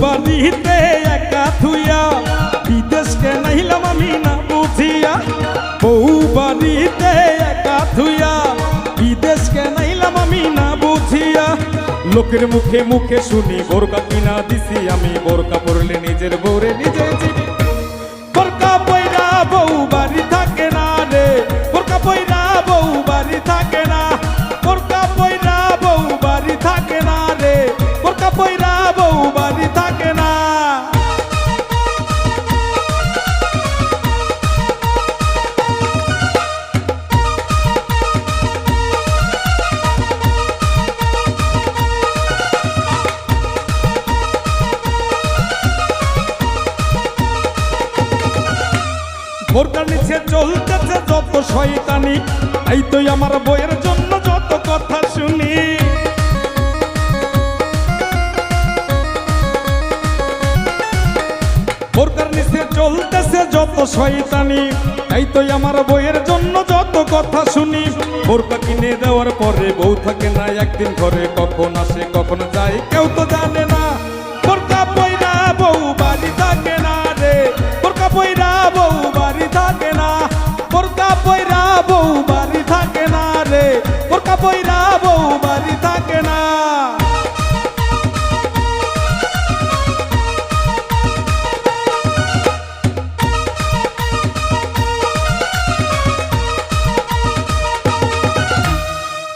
বাড়িতে একা থুইয়া বিদেশকে নাইলাম আমি না বুঝিয়া, বউ বাড়িতে একা থুইয়া বিদেশকে নাইলাম আমি না বুঝিয়া। লোকের মুখে মুখে শুনি বোরকা কিনা দিছি আমি, বোরকা পরলে নিজের বউরে নিজে চিনি। বোরকা পয়রা বউ বাড়ি থাকে না রে, বোরকা পয়রা বউ বাড়ি থাকে না, বোরকা পয়রা বউ বাড়ি থাকে না রে, বোরকা পয়রা বউ বাড়ি থাকে না। বোরকার নিচে চলতেছে যত শয়তানি, এই তো আমার বইয়ের জন্য যত কথা শুনি। বোরকার নিচে চলতেছে যত শয়তানি, এই তো আমার বইয়ের জন্য যত কথা শুনি। বোরকা কিনে দেওয়ার পরে বউ থাকে না একদিন ঘরে, কখন আসে কখন যায় কেউ তো জানে না। বোরকা পয়রা বউ বাড়ি থাকে না রে, বোরকা পয়রা বউ বাড়ি থাকে না, বোরকা পয়রা বউ বাড়ি থাকে না রে, বোরকা পয়রা বউ বাড়ি থাকে না।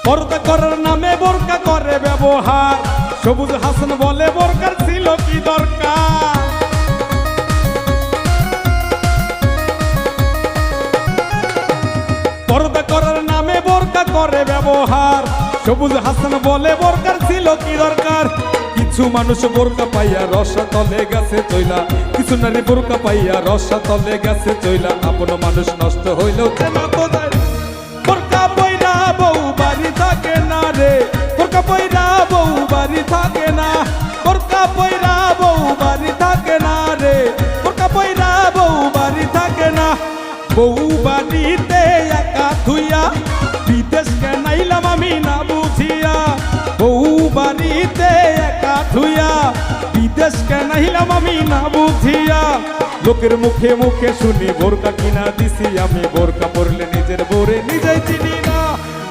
পর্দা করার নামে বোরকা করে ব্যবহার, সবুজ হাসান বলে বোরকার ছিল কি দরকার। পর্দা করার নামে বোরকা করে ব্যবহার, সবুজ হাসান বলে বোরকার ছিল কি দরকার। কিছু মানুষ বোরকা পাইয়া রসা তলে গেছে চইলা, কিছু নারী বোরকা পাইয়া রসা তলে গেছে চইলা। আপন মানুষ নষ্ট হইলেও চেনা তো যায়। বোরকা পয়রা বউ বাড়ি থাকে না রে, বোরকা পয়রা বউ বাড়ি থাকে না, বোরকা পয়রা বউ বাড়ি থাকে না রে, বোরকা পয়রা বউ বাড়ি থাকে না। বউ বাড়িতে একা থুইয়া বিদেশকে নাইলাম আমি না বুঝিয়া, বউ বাড়িতে একা থুইয়া বিদেশকে নাইলাম আমি না বুঝিয়া। লোকের মুখে মুখে শুনি বোরকা কিনা দিছি আমি, বোরকা পরলে নিজের বউরে নিজেই চিনি না।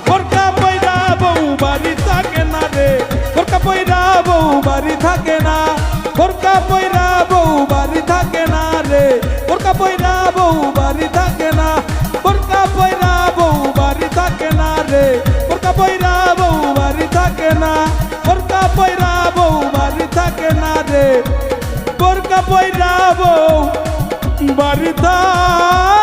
বোরকা পয়রা বউ বাড়ি থাকে না রে, বোরকা পয়রা বউ বাড়ি থাকে না, বোরকা পয়রা বউ বাড়ি থাকে না রে, বোরকা পয়রা বউ বাড়ি থাকে না, বোরকা পয়রা বউ বাড়ি থাকে না রে, বোরকা পয়রা বউ বাড়ি থাকে না, বোরকা পয়রা বউ বাড়ি থাকে না রে, বোরকা পয়রা বউ বাড়ি থাকে।